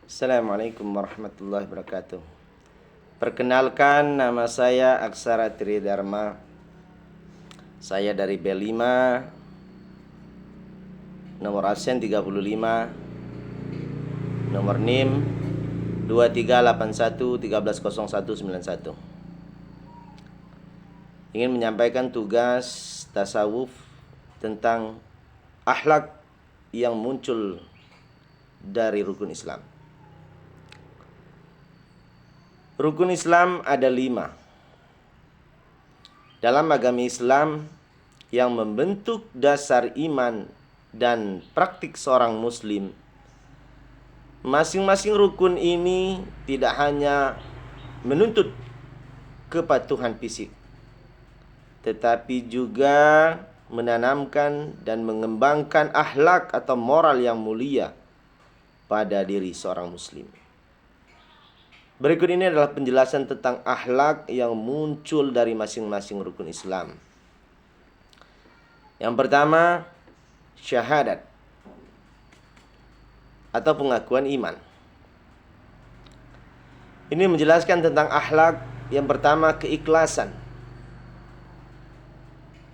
Assalamualaikum warahmatullahi wabarakatuh. Perkenalkan, nama saya Aksara Tridharma. Saya dari B5, nomor absen 35, nomor NIM 2381130191. Ingin menyampaikan tugas tasawuf tentang akhlak yang muncul dari rukun Islam. Rukun Islam ada 5. Dalam agama Islam yang membentuk dasar iman dan praktik seorang muslim, masing-masing rukun ini tidak hanya menuntut kepatuhan fisik, tetapi juga menanamkan dan mengembangkan akhlak atau moral yang mulia pada diri seorang muslim. Berikut ini adalah penjelasan tentang akhlak yang muncul dari masing-masing rukun Islam. Yang pertama, syahadat atau pengakuan iman. Ini menjelaskan tentang akhlak. Yang pertama, keikhlasan.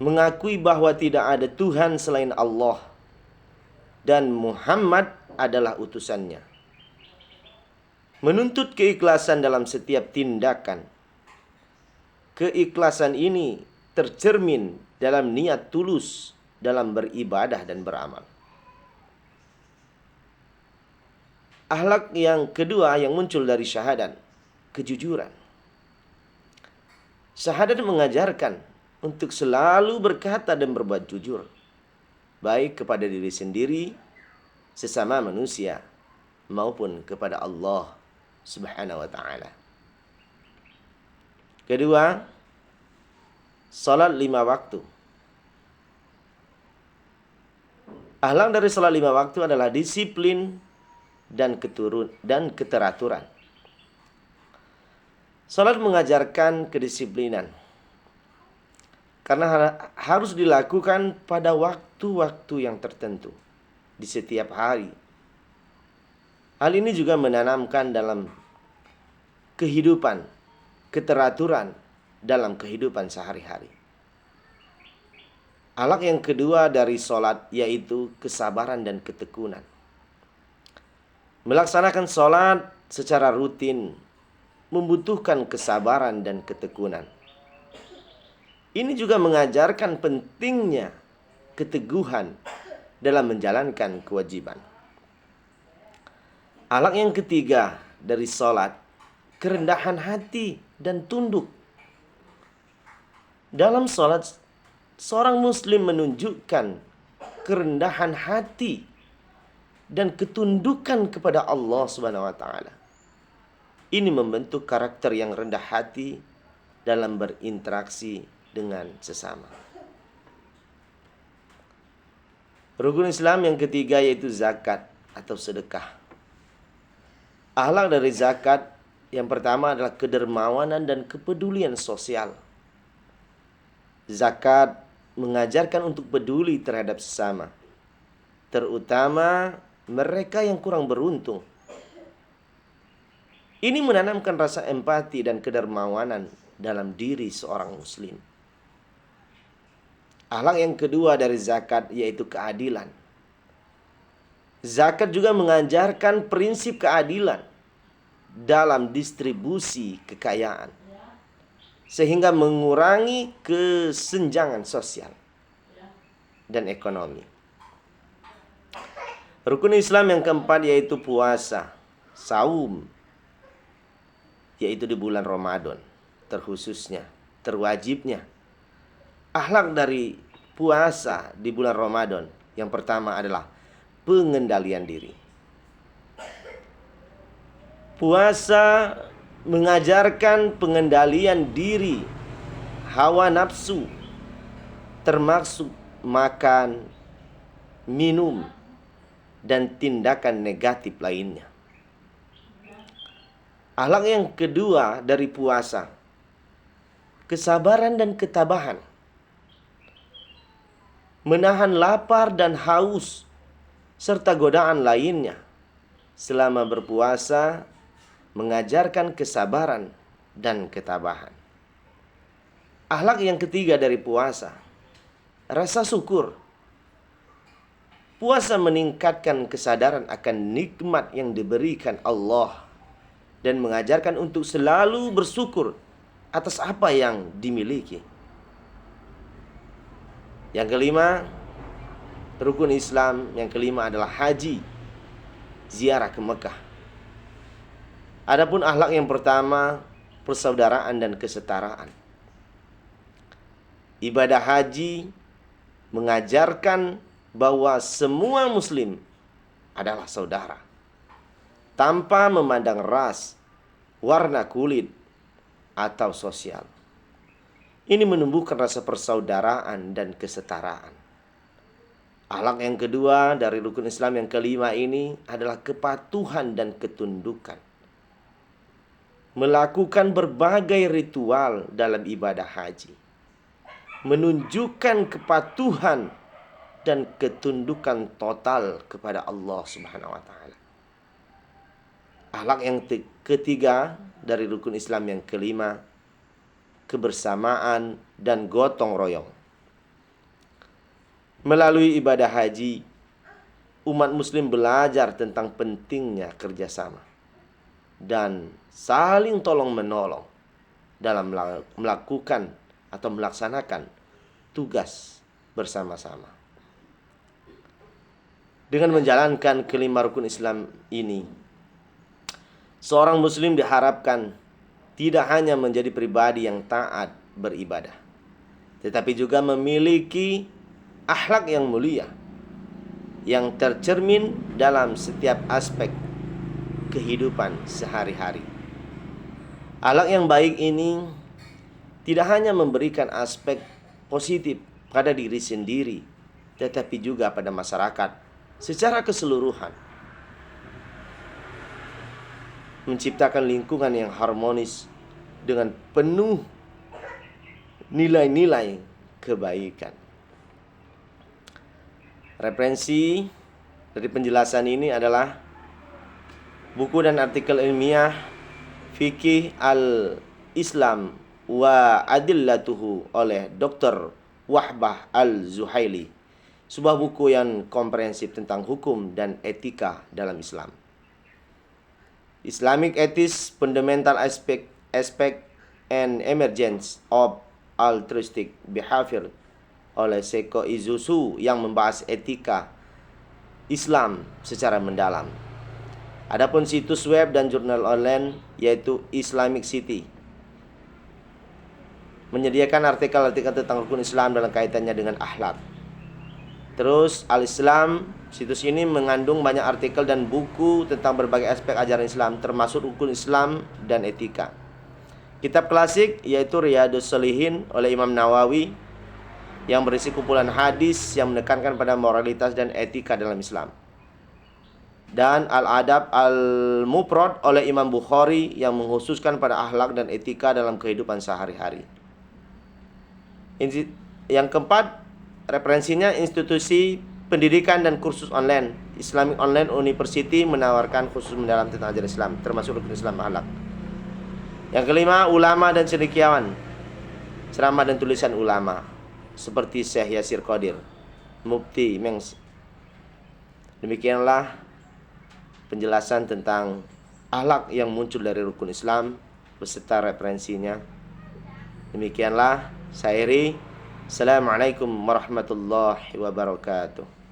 Mengakui bahwa tidak ada Tuhan selain Allah dan Muhammad adalah utusannya. Menuntut keikhlasan dalam setiap tindakan. Keikhlasan ini tercermin dalam niat tulus dalam beribadah dan beramal. Akhlak yang kedua yang muncul dari syahadat, kejujuran. Syahadat mengajarkan untuk selalu berkata dan berbuat jujur, baik kepada diri sendiri, sesama manusia, maupun kepada Allah Subhanahu wa ta'ala. Kedua, salat 5 waktu. Akhlak dari salat 5 waktu adalah disiplin dan keteraturan. Salat mengajarkan kedisiplinan karena harus dilakukan pada waktu-waktu yang tertentu di setiap hari. Hal ini juga menanamkan dalam kehidupan, keteraturan dalam kehidupan sehari-hari. Akhlak yang kedua dari sholat yaitu kesabaran dan ketekunan. Melaksanakan sholat secara rutin membutuhkan kesabaran dan ketekunan. Ini juga mengajarkan pentingnya keteguhan dalam menjalankan kewajiban. Akhlak yang ketiga dari sholat, kerendahan hati dan tunduk. Dalam sholat, seorang muslim menunjukkan kerendahan hati dan ketundukan kepada Allah Subhanahu wa ta'ala. Ini membentuk karakter yang rendah hati dalam berinteraksi dengan sesama. Rukun Islam yang ketiga yaitu zakat atau sedekah. Akhlak dari zakat yang pertama adalah kedermawanan dan kepedulian sosial. Zakat mengajarkan untuk peduli terhadap sesama, terutama mereka yang kurang beruntung. Ini menanamkan rasa empati dan kedermawanan dalam diri seorang muslim. Akhlak yang kedua dari zakat yaitu keadilan. Zakat juga mengajarkan prinsip keadilan dalam distribusi kekayaan, sehingga mengurangi kesenjangan sosial dan ekonomi. Rukun Islam yang keempat yaitu puasa, saum, yaitu di bulan Ramadan, terwajibnya. Akhlak dari puasa di bulan Ramadan yang pertama adalah pengendalian diri. Puasa mengajarkan pengendalian diri, hawa nafsu, termasuk makan, minum, dan tindakan negatif lainnya. Akhlak yang kedua dari puasa, kesabaran dan ketabahan. Menahan lapar dan haus serta godaan lainnya selama berpuasa mengajarkan kesabaran dan ketabahan. Akhlak yang ketiga dari puasa, rasa syukur. Puasa meningkatkan kesadaran akan nikmat yang diberikan Allah dan mengajarkan untuk selalu bersyukur atas apa yang dimiliki. Yang kelima, rukun Islam yang kelima adalah haji, ziarah ke Mekah. Adapun akhlak yang pertama, persaudaraan dan kesetaraan. Ibadah haji mengajarkan bahwa semua muslim adalah saudara, tanpa memandang ras, warna kulit, atau sosial. Ini menumbuhkan rasa persaudaraan dan kesetaraan. Akhlak yang kedua dari rukun Islam yang kelima ini adalah kepatuhan dan ketundukan. Melakukan berbagai ritual dalam ibadah haji menunjukkan kepatuhan dan ketundukan total kepada Allah Subhanahu wa taala. Akhlak yang ketiga dari rukun Islam yang kelima, kebersamaan dan gotong royong. Melalui ibadah haji, umat muslim belajar tentang pentingnya kerjasama dan saling tolong menolong dalam melakukan atau melaksanakan tugas bersama-sama. Dengan menjalankan kelima rukun Islam ini, seorang muslim diharapkan tidak hanya menjadi pribadi yang taat beribadah, tetapi juga memiliki akhlak yang mulia yang tercermin dalam setiap aspek kehidupan sehari-hari. Akhlak yang baik ini tidak hanya memberikan aspek positif pada diri sendiri, tetapi juga pada masyarakat secara keseluruhan. Menciptakan lingkungan yang harmonis dengan penuh nilai-nilai kebaikan. Referensi dari penjelasan ini adalah buku dan artikel ilmiah Fikih al-Islam wa Adillatuhu oleh Dr. Wahbah al-Zuhaili, sebuah buku yang komprehensif tentang hukum dan etika dalam Islam. Islamic Ethics, Fundamental Aspect and Emergence of Altruistic Behavior oleh Seiko Izuzu yang membahas etika Islam secara mendalam. Adapun situs web dan jurnal online yaitu Islamic City menyediakan artikel-artikel tentang rukun Islam dalam kaitannya dengan akhlak. Terus Al-Islam, situs ini mengandung banyak artikel dan buku tentang berbagai aspek ajaran Islam, termasuk rukun Islam dan etika. Kitab klasik yaitu Riyadhus Shalihin oleh Imam Nawawi yang berisi kumpulan hadis yang menekankan pada moralitas dan etika dalam Islam. Dan Al-Adab Al-Mufrad oleh Imam Bukhari yang mengkhususkan pada akhlak dan etika dalam kehidupan sehari-hari. Yang keempat, referensinya institusi pendidikan dan kursus online. Islamic Online University menawarkan khusus mendalam tentang ajaran Islam, termasuk rukun Islam akhlak. Yang kelima, ulama dan cendekiawan, ceramah dan tulisan ulama seperti Syekh Yasir Qadir, Mufti Mengs. Demikianlah penjelasan tentang akhlak yang muncul dari rukun Islam beserta referensinya. Demikianlah syairi. Assalamualaikum warahmatullahi wabarakatuh.